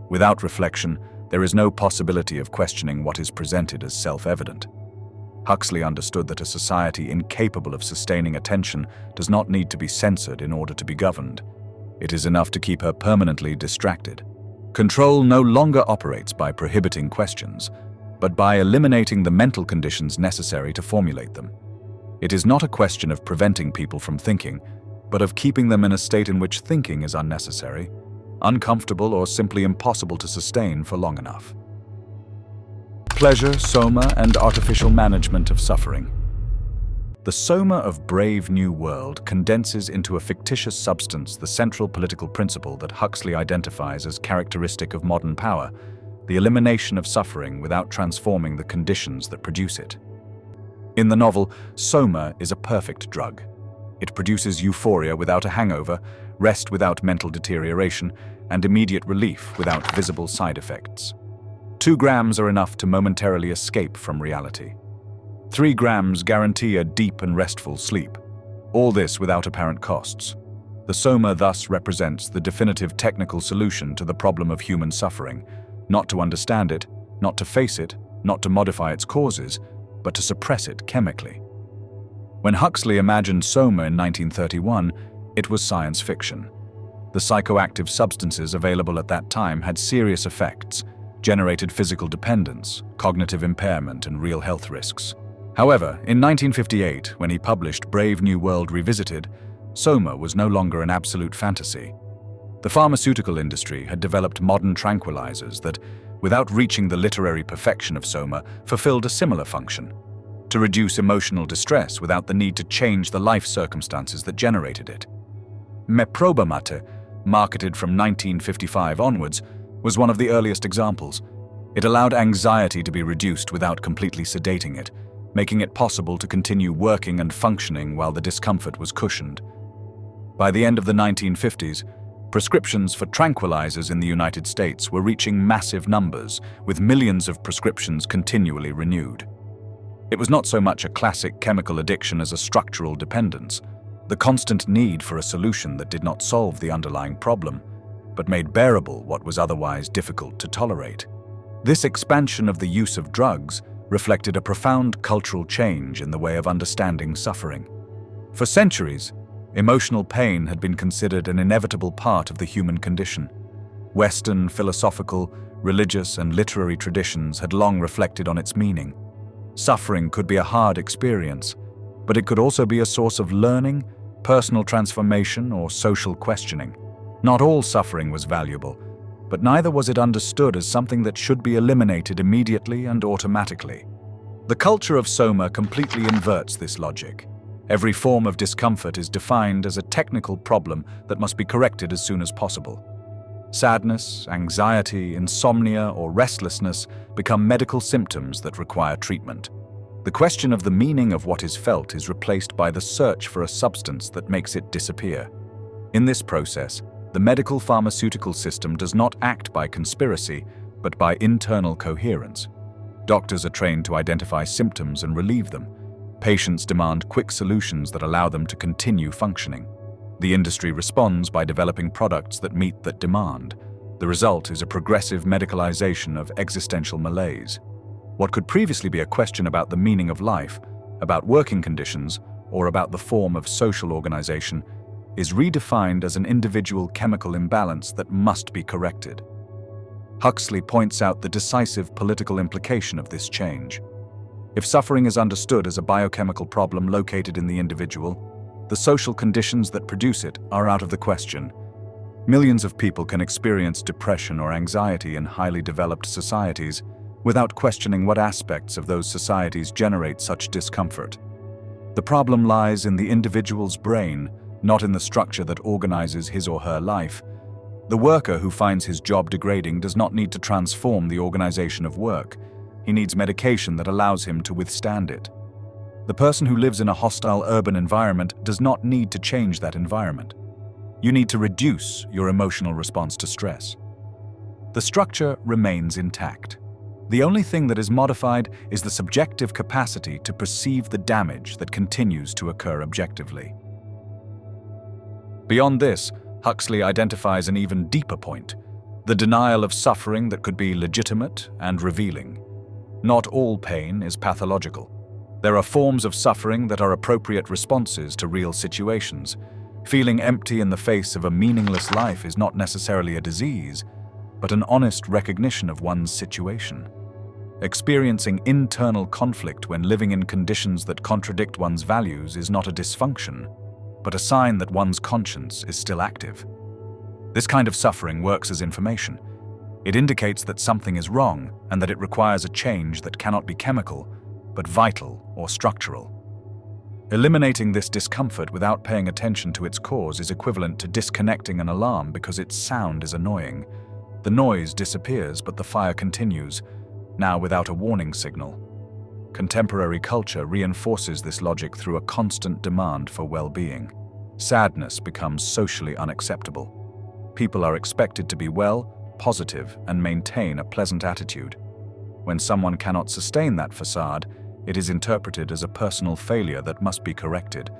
Without reflection, there is no possibility of questioning what is presented as self-evident. Huxley understood that a society incapable of sustaining attention does not need to be censored in order to be governed. It is enough to keep her permanently distracted. Control no longer operates by prohibiting questions, but by eliminating the mental conditions necessary to formulate them. It is not a question of preventing people from thinking, but of keeping them in a state in which thinking is unnecessary, uncomfortable, or simply impossible to sustain for long enough. Pleasure, soma, and artificial management of suffering. The soma of Brave New World condenses into a fictitious substance the central political principle that Huxley identifies as characteristic of modern power, the elimination of suffering without transforming the conditions that produce it. In the novel, soma is a perfect drug. It produces euphoria without a hangover, rest without mental deterioration, and immediate relief without visible side effects. 2 grams are enough to momentarily escape from reality. 3 grams guarantee a deep and restful sleep. All this without apparent costs. The soma thus represents the definitive technical solution to the problem of human suffering, not to understand it, not to face it, not to modify its causes, but to suppress it chemically. When Huxley imagined soma in 1931, it was science fiction. The psychoactive substances available at that time had serious effects, generated physical dependence, cognitive impairment, and real health risks. However, in 1958, when he published Brave New World Revisited, soma was no longer an absolute fantasy. The pharmaceutical industry had developed modern tranquilizers that, without reaching the literary perfection of soma, fulfilled a similar function: to reduce emotional distress without the need to change the life circumstances that generated it. Meprobamate, marketed from 1955 onwards, was one of the earliest examples. It allowed anxiety to be reduced without completely sedating it, making it possible to continue working and functioning while the discomfort was cushioned. By the end of the 1950s, prescriptions for tranquilizers in the United States were reaching massive numbers, with millions of prescriptions continually renewed. It was not so much a classic chemical addiction as a structural dependence, the constant need for a solution that did not solve the underlying problem, but made bearable what was otherwise difficult to tolerate. This expansion of the use of drugs reflected a profound cultural change in the way of understanding suffering. For centuries, emotional pain had been considered an inevitable part of the human condition. Western philosophical, religious, and literary traditions had long reflected on its meaning. Suffering could be a hard experience, but it could also be a source of learning, personal transformation, or social questioning. Not all suffering was valuable, but neither was it understood as something that should be eliminated immediately and automatically. The culture of soma completely inverts this logic. Every form of discomfort is defined as a technical problem that must be corrected as soon as possible. Sadness, anxiety, insomnia, or restlessness become medical symptoms that require treatment. The question of the meaning of what is felt is replaced by the search for a substance that makes it disappear. In this process, the medical pharmaceutical system does not act by conspiracy, but by internal coherence. Doctors are trained to identify symptoms and relieve them. Patients demand quick solutions that allow them to continue functioning. The industry responds by developing products that meet that demand. The result is a progressive medicalization of existential malaise. What could previously be a question about the meaning of life, about working conditions, or about the form of social organization, is redefined as an individual chemical imbalance that must be corrected. Huxley points out the decisive political implication of this change. If suffering is understood as a biochemical problem located in the individual, the social conditions that produce it are out of the question. Millions of people can experience depression or anxiety in highly developed societies without questioning what aspects of those societies generate such discomfort. The problem lies in the individual's brain, not in the structure that organizes his or her life. The worker who finds his job degrading does not need to transform the organization of work. He needs medication that allows him to withstand it. The person who lives in a hostile urban environment does not need to change that environment. You need to reduce your emotional response to stress. The structure remains intact. The only thing that is modified is the subjective capacity to perceive the damage that continues to occur objectively. Beyond this, Huxley identifies an even deeper point: the denial of suffering that could be legitimate and revealing. Not all pain is pathological. There are forms of suffering that are appropriate responses to real situations. Feeling empty in the face of a meaningless life is not necessarily a disease, but an honest recognition of one's situation. Experiencing internal conflict when living in conditions that contradict one's values is not a dysfunction, but a sign that one's conscience is still active. This kind of suffering works as information. It indicates that something is wrong and that it requires a change that cannot be chemical, but vital or structural. Eliminating this discomfort without paying attention to its cause is equivalent to disconnecting an alarm because its sound is annoying. The noise disappears, but the fire continues, now without a warning signal. Contemporary culture reinforces this logic through a constant demand for well-being. Sadness becomes socially unacceptable. People are expected to be well, positive, and maintain a pleasant attitude. When someone cannot sustain that facade, it is interpreted as a personal failure that must be corrected.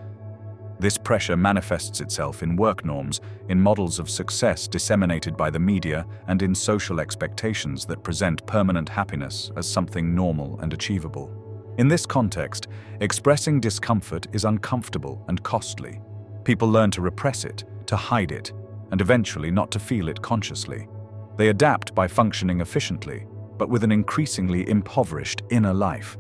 This pressure manifests itself in work norms, in models of success disseminated by the media, and in social expectations that present permanent happiness as something normal and achievable. In this context, expressing discomfort is uncomfortable and costly. People learn to repress it, to hide it, and eventually not to feel it consciously. They adapt by functioning efficiently, but with an increasingly impoverished inner life.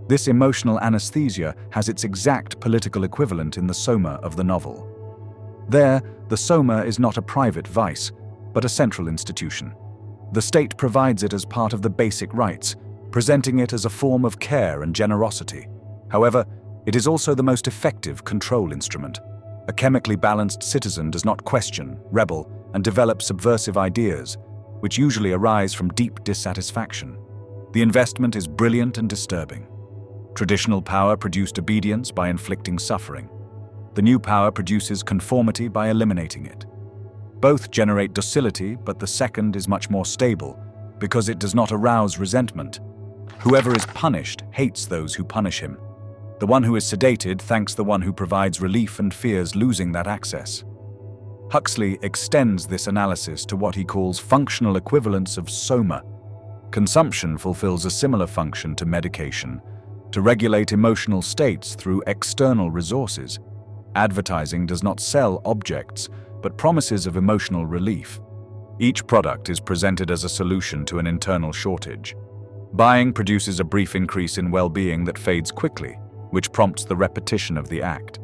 This emotional anesthesia has its exact political equivalent in the soma of the novel. There, the soma is not a private vice, but a central institution. The state provides it as part of the basic rights, presenting it as a form of care and generosity. However, it is also the most effective control instrument. A chemically balanced citizen does not question, rebel, and develop subversive ideas, which usually arise from deep dissatisfaction. The investment is brilliant and disturbing. Traditional power produced obedience by inflicting suffering. The new power produces conformity by eliminating it. Both generate docility, but the second is much more stable, because it does not arouse resentment. Whoever is punished hates those who punish him. The one who is sedated thanks the one who provides relief and fears losing that access. Huxley extends this analysis to what he calls functional equivalence of soma. Consumption fulfills a similar function to medication, to regulate emotional states through external resources. Advertising does not sell objects, but promises of emotional relief. Each product is presented as a solution to an internal shortage. Buying produces a brief increase in well-being that fades quickly, which prompts the repetition of the act.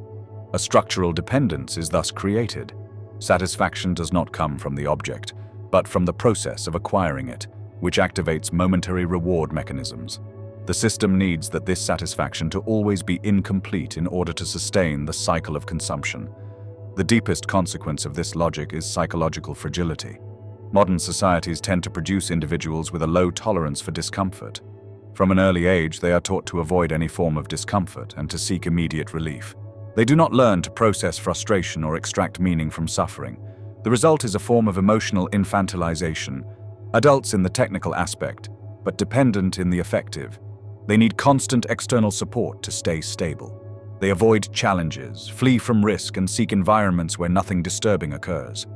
A structural dependence is thus created. Satisfaction does not come from the object, but from the process of acquiring it, which activates momentary reward mechanisms. The system needs that this satisfaction to always be incomplete in order to sustain the cycle of consumption. The deepest consequence of this logic is psychological fragility. Modern societies tend to produce individuals with a low tolerance for discomfort. From an early age, they are taught to avoid any form of discomfort and to seek immediate relief. They do not learn to process frustration or extract meaning from suffering. The result is a form of emotional infantilization, adults in the technical aspect, but dependent in the affective. They need constant external support to stay stable. They avoid challenges, flee from risk, and seek environments where nothing disturbing occurs.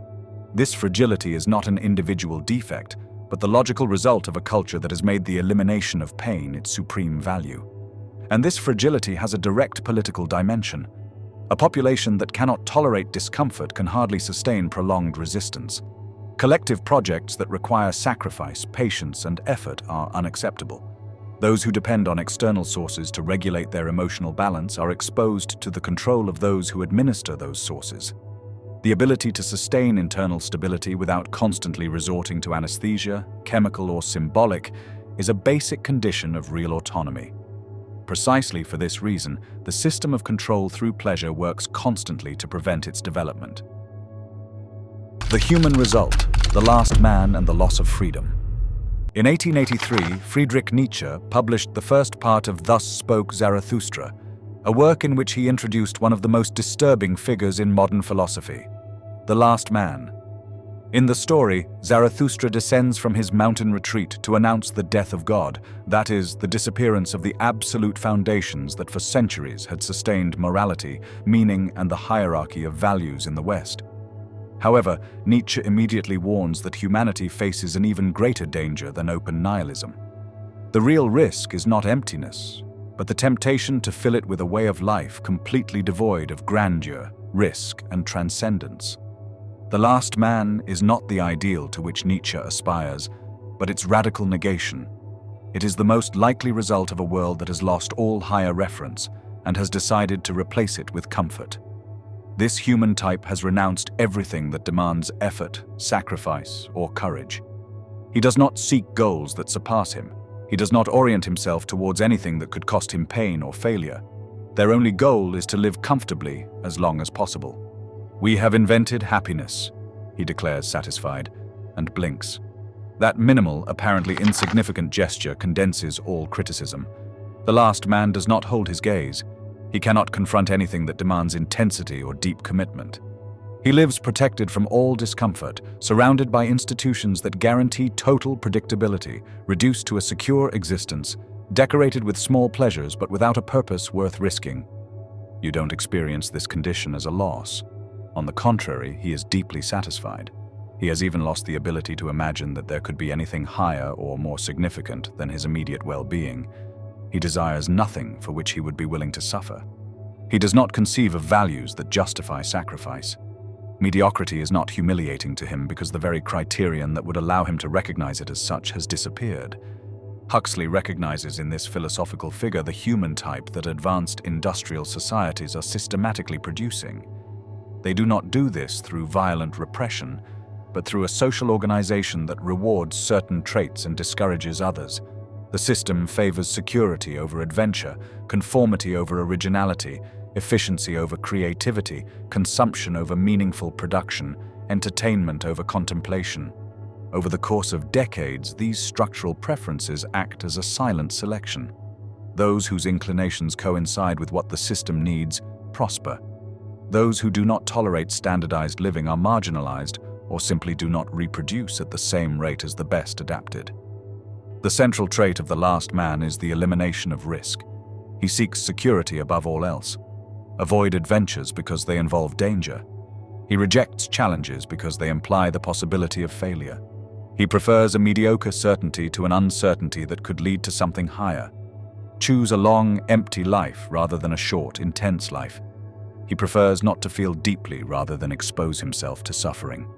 This fragility is not an individual defect, but the logical result of a culture that has made the elimination of pain its supreme value. And this fragility has a direct political dimension. A population that cannot tolerate discomfort can hardly sustain prolonged resistance. Collective projects that require sacrifice, patience, and effort are unacceptable. Those who depend on external sources to regulate their emotional balance are exposed to the control of those who administer those sources. The ability to sustain internal stability without constantly resorting to anesthesia, chemical or symbolic, is a basic condition of real autonomy. Precisely for this reason, the system of control through pleasure works constantly to prevent its development. The human result, the last man and the loss of freedom. In 1883, Friedrich Nietzsche published the first part of Thus Spoke Zarathustra, a work in which he introduced one of the most disturbing figures in modern philosophy, the last man. In the story, Zarathustra descends from his mountain retreat to announce the death of God, that is, the disappearance of the absolute foundations that for centuries had sustained morality, meaning, and the hierarchy of values in the West. However, Nietzsche immediately warns that humanity faces an even greater danger than open nihilism. The real risk is not emptiness, but the temptation to fill it with a way of life completely devoid of grandeur, risk, and transcendence. The last man is not the ideal to which Nietzsche aspires, but its radical negation. It is the most likely result of a world that has lost all higher reference and has decided to replace it with comfort. This human type has renounced everything that demands effort, sacrifice, or courage. He does not seek goals that surpass him. He does not orient himself towards anything that could cost him pain or failure. Their only goal is to live comfortably as long as possible. "We have invented happiness," he declares satisfied, and blinks. That minimal, apparently insignificant gesture condenses all criticism. The last man does not hold his gaze. He cannot confront anything that demands intensity or deep commitment. He lives protected from all discomfort, surrounded by institutions that guarantee total predictability, reduced to a secure existence, decorated with small pleasures but without a purpose worth risking. You don't experience this condition as a loss. On the contrary, he is deeply satisfied. He has even lost the ability to imagine that there could be anything higher or more significant than his immediate well-being. He desires nothing for which he would be willing to suffer. He does not conceive of values that justify sacrifice. Mediocrity is not humiliating to him because the very criterion that would allow him to recognize it as such has disappeared. Huxley recognizes in this philosophical figure the human type that advanced industrial societies are systematically producing. They do not do this through violent repression, but through a social organization that rewards certain traits and discourages others. The system favors security over adventure, conformity over originality, efficiency over creativity, consumption over meaningful production, entertainment over contemplation. Over the course of decades, these structural preferences act as a silent selection. Those whose inclinations coincide with what the system needs prosper. Those who do not tolerate standardized living are marginalized or simply do not reproduce at the same rate as the best adapted. The central trait of the last man is the elimination of risk. He seeks security above all else. Avoid adventures because they involve danger. He rejects challenges because they imply the possibility of failure. He prefers a mediocre certainty to an uncertainty that could lead to something higher. Choose a long, empty life rather than a short, intense life. He prefers not to feel deeply rather than expose himself to suffering.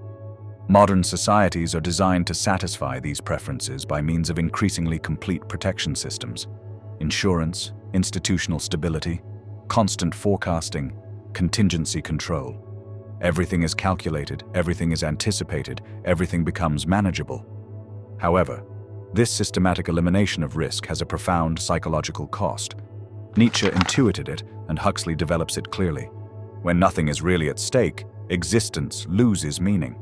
Modern societies are designed to satisfy these preferences by means of increasingly complete protection systems. Insurance, institutional stability, constant forecasting, contingency control. Everything is calculated, everything is anticipated, everything becomes manageable. However, this systematic elimination of risk has a profound psychological cost. Nietzsche intuited it, and Huxley develops it clearly. When nothing is really at stake, existence loses meaning.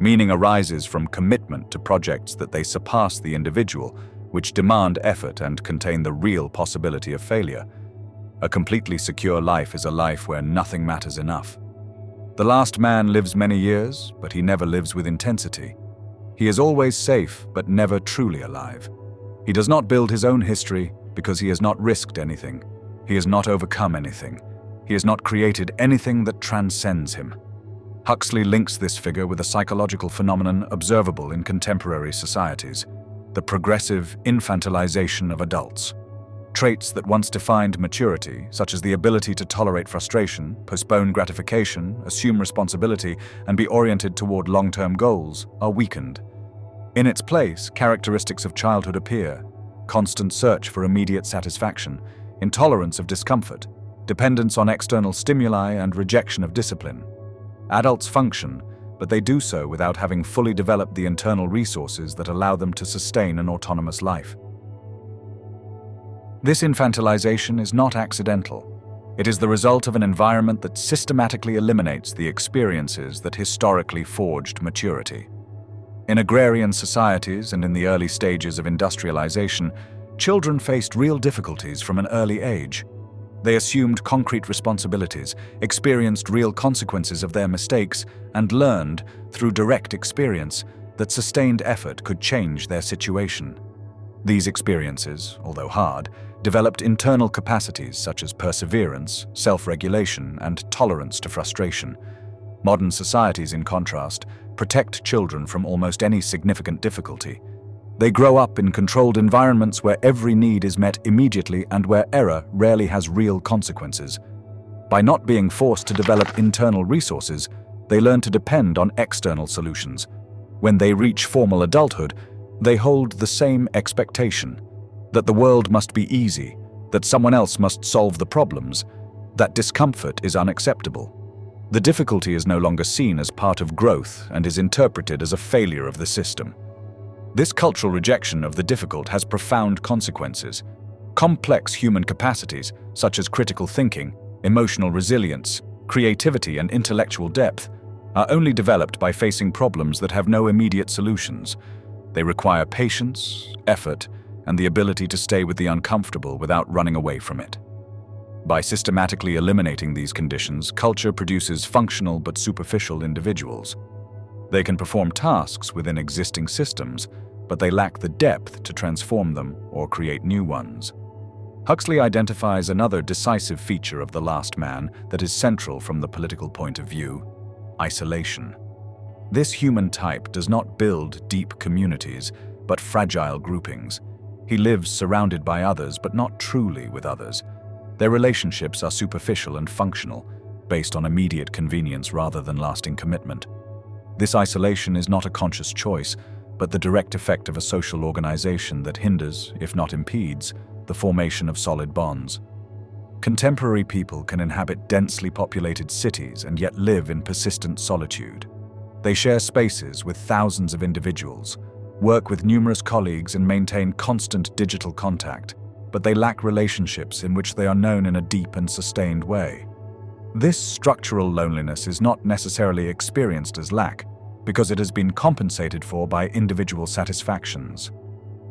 Meaning arises from commitment to projects that they surpass the individual, which demand effort and contain the real possibility of failure. A completely secure life is a life where nothing matters enough. The last man lives many years, but he never lives with intensity. He is always safe, but never truly alive. He does not build his own history because he has not risked anything. He has not overcome anything. He has not created anything that transcends him. Huxley links this figure with a psychological phenomenon observable in contemporary societies: the progressive infantilization of adults. Traits that once defined maturity, such as the ability to tolerate frustration, postpone gratification, assume responsibility, and be oriented toward long-term goals, are weakened. In its place, characteristics of childhood appear: constant search for immediate satisfaction, intolerance of discomfort, dependence on external stimuli, and rejection of discipline. Adults function, but they do so without having fully developed the internal resources that allow them to sustain an autonomous life. This infantilization is not accidental. It is the result of an environment that systematically eliminates the experiences that historically forged maturity. In agrarian societies and in the early stages of industrialization, children faced real difficulties from an early age. They assumed concrete responsibilities, experienced real consequences of their mistakes, and learned, through direct experience, that sustained effort could change their situation. These experiences, although hard, developed internal capacities such as perseverance, self-regulation, and tolerance to frustration. Modern societies, in contrast, protect children from almost any significant difficulty. They grow up in controlled environments where every need is met immediately and where error rarely has real consequences. By not being forced to develop internal resources, they learn to depend on external solutions. When they reach formal adulthood, they hold the same expectation: that the world must be easy, that someone else must solve the problems, that discomfort is unacceptable. The difficulty is no longer seen as part of growth and is interpreted as a failure of the system. This cultural rejection of the difficult has profound consequences. Complex human capacities, such as critical thinking, emotional resilience, creativity, and intellectual depth, are only developed by facing problems that have no immediate solutions. They require patience, effort, and the ability to stay with the uncomfortable without running away from it. By systematically eliminating these conditions, culture produces functional but superficial individuals. They can perform tasks within existing systems, but they lack the depth to transform them or create new ones. Huxley identifies another decisive feature of the last man that is central from the political point of view: isolation. This human type does not build deep communities, but fragile groupings. He lives surrounded by others, but not truly with others. Their relationships are superficial and functional, based on immediate convenience rather than lasting commitment. This isolation is not a conscious choice, but the direct effect of a social organization that hinders, if not impedes, the formation of solid bonds. Contemporary people can inhabit densely populated cities and yet live in persistent solitude. They share spaces with thousands of individuals, work with numerous colleagues, and maintain constant digital contact, but they lack relationships in which they are known in a deep and sustained way. This structural loneliness is not necessarily experienced as lack, because it has been compensated for by individual satisfactions.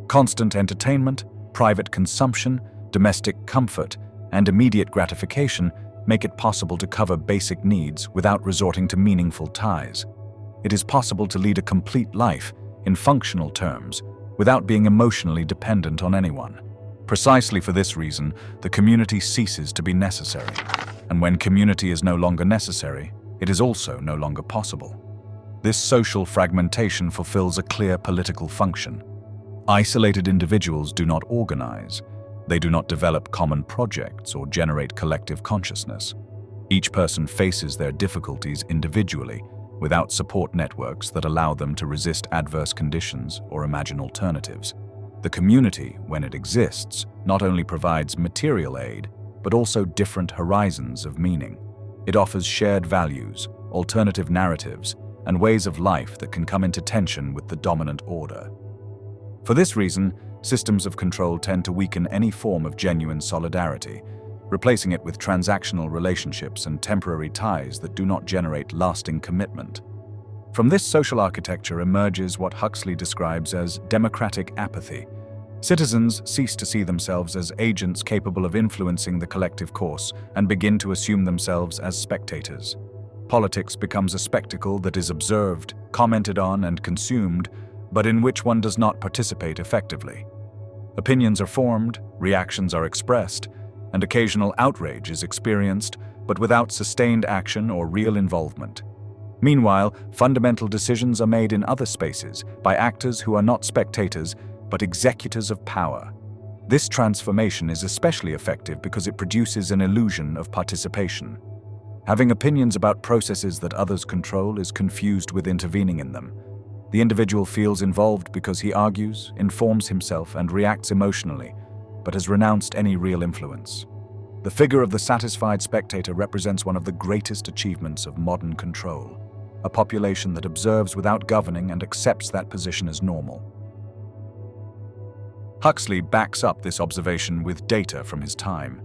Constant entertainment, private consumption, domestic comfort, and immediate gratification make it possible to cover basic needs without resorting to meaningful ties. It is possible to lead a complete life, in functional terms, without being emotionally dependent on anyone. Precisely for this reason, the community ceases to be necessary. And when community is no longer necessary, it is also no longer possible. This social fragmentation fulfills a clear political function. Isolated individuals do not organize. They do not develop common projects or generate collective consciousness. Each person faces their difficulties individually, without support networks that allow them to resist adverse conditions or imagine alternatives. The community, when it exists, not only provides material aid, but also different horizons of meaning. It offers shared values, alternative narratives, and ways of life that can come into tension with the dominant order. For this reason, systems of control tend to weaken any form of genuine solidarity, replacing it with transactional relationships and temporary ties that do not generate lasting commitment. From this social architecture emerges what Huxley describes as democratic apathy. Citizens cease to see themselves as agents capable of influencing the collective course and begin to assume themselves as spectators. Politics becomes a spectacle that is observed, commented on, and consumed, but in which one does not participate effectively. Opinions are formed, reactions are expressed, and occasional outrage is experienced, but without sustained action or real involvement. Meanwhile, fundamental decisions are made in other spaces by actors who are not spectators, but executors of power. This transformation is especially effective because it produces an illusion of participation. Having opinions about processes that others control is confused with intervening in them. The individual feels involved because he argues, informs himself, and reacts emotionally, but has renounced any real influence. The figure of the satisfied spectator represents one of the greatest achievements of modern control, a population that observes without governing and accepts that position as normal. Huxley backs up this observation with data from his time.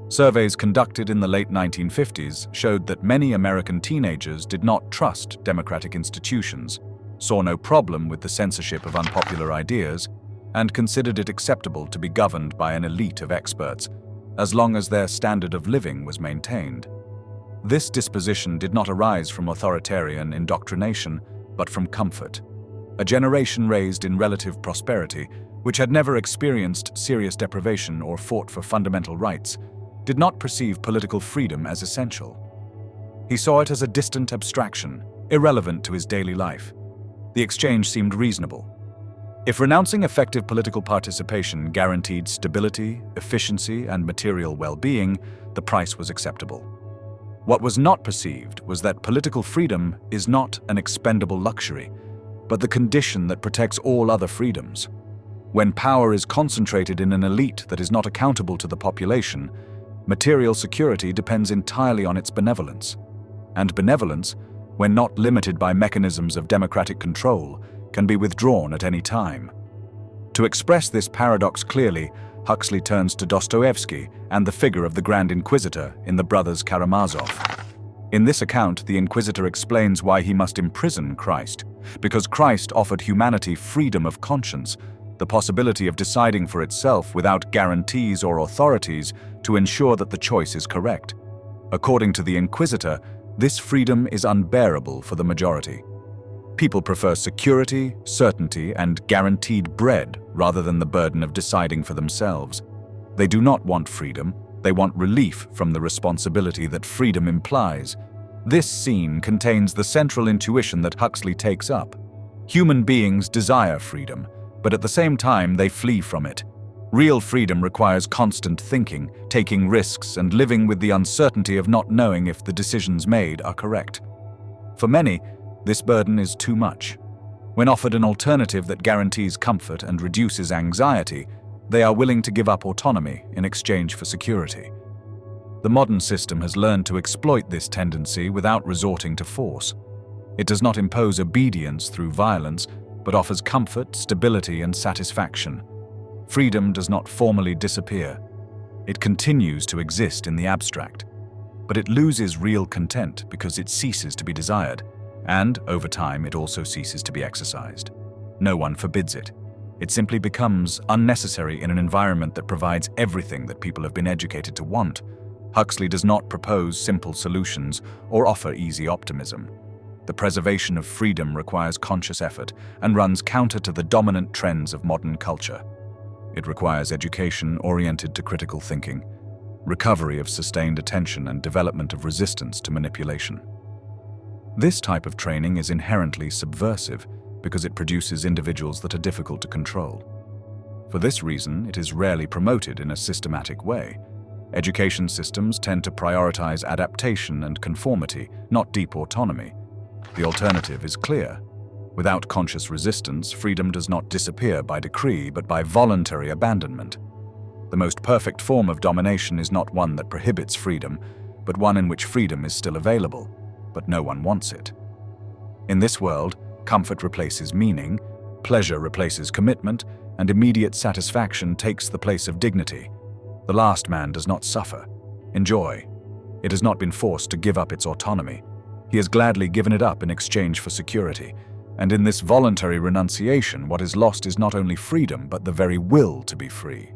Surveys conducted in the late 1950s showed that many American teenagers did not trust democratic institutions, saw no problem with the censorship of unpopular ideas, and considered it acceptable to be governed by an elite of experts, as long as their standard of living was maintained. This disposition did not arise from authoritarian indoctrination, but from comfort. A generation raised in relative prosperity, which had never experienced serious deprivation or fought for fundamental rights, did not perceive political freedom as essential. He saw it as a distant abstraction, irrelevant to his daily life. The exchange seemed reasonable. If renouncing effective political participation guaranteed stability, efficiency, and material well-being, the price was acceptable. What was not perceived was that political freedom is not an expendable luxury, but the condition that protects all other freedoms. When power is concentrated in an elite that is not accountable to the population, material security depends entirely on its benevolence. And benevolence, when not limited by mechanisms of democratic control, can be withdrawn at any time. To express this paradox clearly, Huxley turns to Dostoevsky and the figure of the Grand Inquisitor in The Brothers Karamazov. In this account, the Inquisitor explains why he must imprison Christ, because Christ offered humanity freedom of conscience, the possibility of deciding for itself without guarantees or authorities to ensure that the choice is correct. According to the Inquisitor, this freedom is unbearable for the majority. People prefer security, certainty, and guaranteed bread rather than the burden of deciding for themselves. They do not want freedom, they want relief from the responsibility that freedom implies. This scene contains the central intuition that Huxley takes up. Human beings desire freedom, but at the same time they flee from it. Real freedom requires constant thinking, taking risks, and living with the uncertainty of not knowing if the decisions made are correct. For many, this burden is too much. When offered an alternative that guarantees comfort and reduces anxiety, they are willing to give up autonomy in exchange for security. The modern system has learned to exploit this tendency without resorting to force. It does not impose obedience through violence, but offers comfort, stability, and satisfaction. Freedom does not formally disappear. It continues to exist in the abstract, but it loses real content because it ceases to be desired, and, over time, it also ceases to be exercised. No one forbids it. It simply becomes unnecessary in an environment that provides everything that people have been educated to want. Huxley does not propose simple solutions or offer easy optimism. The preservation of freedom requires conscious effort and runs counter to the dominant trends of modern culture. It requires education oriented to critical thinking, recovery of sustained attention, and development of resistance to manipulation. This type of training is inherently subversive because it produces individuals that are difficult to control. For this reason, it is rarely promoted in a systematic way. Education systems tend to prioritize adaptation and conformity, not deep autonomy. The alternative is clear. Without conscious resistance, freedom does not disappear by decree, but by voluntary abandonment. The most perfect form of domination is not one that prohibits freedom, but one in which freedom is still available, but no one wants it. In this world, comfort replaces meaning, pleasure replaces commitment, and immediate satisfaction takes the place of dignity. The last man does not suffer. Enjoy. It has not been forced to give up its autonomy. He has gladly given it up in exchange for security. And in this voluntary renunciation, what is lost is not only freedom, but the very will to be free.